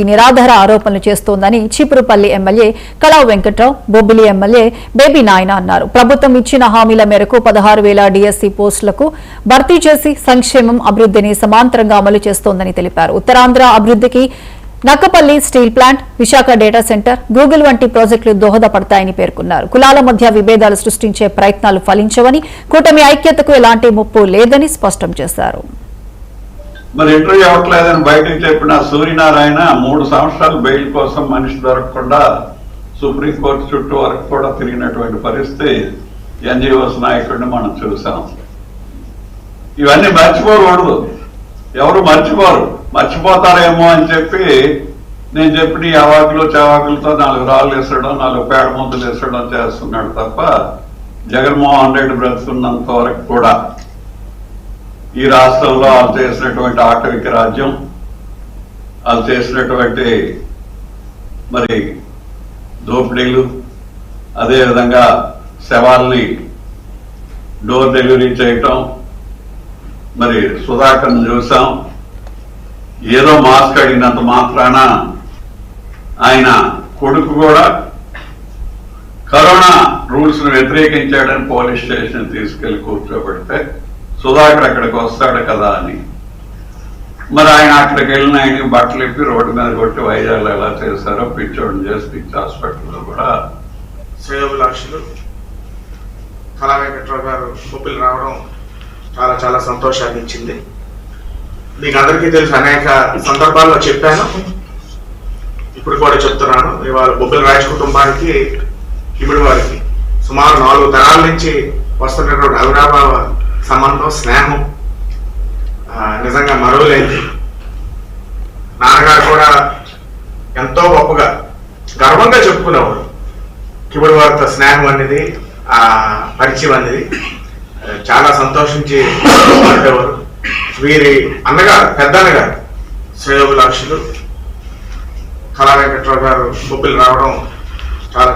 నిరాధార ఆరోపణలు చేస్తోందని Cheepurupalli MLA Kalavu Venkatrao, Bobbili MLA Baby Nayana అన్నారు. ప్రభుత్వం ఇచ్చిన హామీల మేరకు 16,000 డీఎస్సీ పోస్టులకు భర్తీ చేసి సంక్షేమం, అభివృద్ధిని సమాంతరంగా అమలు చేస్తోందని తెలిపారు. ఉత్తరాంధ్ర అభివృద్ధికి Nakkapalli steel plant, Visakha data centre, Google వంటి ప్రాజెక్టులు దోహదపడతాయని పేర్కొన్నారు. కులాల మధ్య విభేదాలు సృష్టించే ప్రయత్నాలు ఫలించవని, కూటమి ఐక్యతకు ఎలాంటి ముప్పు లేదని స్పష్టం చేశారు. మరి ఇంటర్వ్యూ అవ్వట్లేదని బయటకు చెప్పిన సూర్యనారాయణ 3 సంవత్సరాలు బెయిల్ కోసం మనిషి దొరకకుండా సుప్రీంకోర్టు చుట్టూ వరకు కూడా తిరిగినటువంటి పరిస్థితి ఎన్జీఓస్ నాయకుడిని మనం చూసాం. ఇవన్నీ మర్చిపోకూడదు, ఎవరు మర్చిపోతారేమో అని చెప్పి నేను చెప్పిన ఈ అవాకులు చవాకులతో 4 రాళ్ళు వేసడం, 4 పేడ ముద్దలు వేసడం చేస్తున్నాడు తప్ప జగన్మోహన్ రెడ్డి బ్రతుకున్నంత వరకు కూడా ఈ రాష్ట్రంలో వాళ్ళు చేసినటువంటి ఆటవిక రాజ్యం, వాళ్ళు చేసినటువంటి మరి దోపిడీలు, అదేవిధంగా శవాల్ని డోర్ డెలివరీ చేయటం, మరి సుధాకర్ని చూసాం. ఏదో మాస్క్ అడిగినంత మాత్రాన ఆయన కొడుకు కూడా కరోనా రూల్స్ ను వ్యతిరేకించాడని పోలీస్ స్టేషన్ తీసుకెళ్లి కూర్చోబెడితే సుధాకర్ అక్కడికి వస్తాడు కదా అని మరి ఆయన అక్కడికి వెళ్ళిన ఆయనకి బట్టలు ఇప్పి రోడ్డు మీద కొట్టి వైజాగ్లో ఎలా చేశారో పిచ్చోడిని చేసి పిచ్చి హాస్పిటల్లో కూడా శ్రేయోభిలాషులు కళా వెంకట్రావు గారు బొబ్బిలి రావడం చాలా చాలా సంతోషాన్ని ఇచ్చింది. మీకు అందరికీ తెలుసు, అనేక సందర్భాల్లో చెప్పాను, ఇప్పుడు కూడా చెప్తున్నాను. ఇవాళ బొబ్బిలి రాజు కుటుంబానికి ఇప్పుడు వారికి సుమారు 4 తరాల నుంచి వస్తున్నటువంటి అవినాభావ సంబంధం, స్నేహం నిజంగా మరువలేదు. నాన్నగారు కూడా ఎంతో గొప్పగా గర్వంగా చెప్పుకునేవాడు కిబుడు వారితో స్నేహం అనేది, ఆ పరిచయం అనేది చాలా సంతోషించి ఉండేవారు. వీరి అన్నగారు, పెద్దన్నగారు శ్రేయోభిలాషులు కళా వెంకట్రావు గారు బొబ్బిలి రావడం చాలా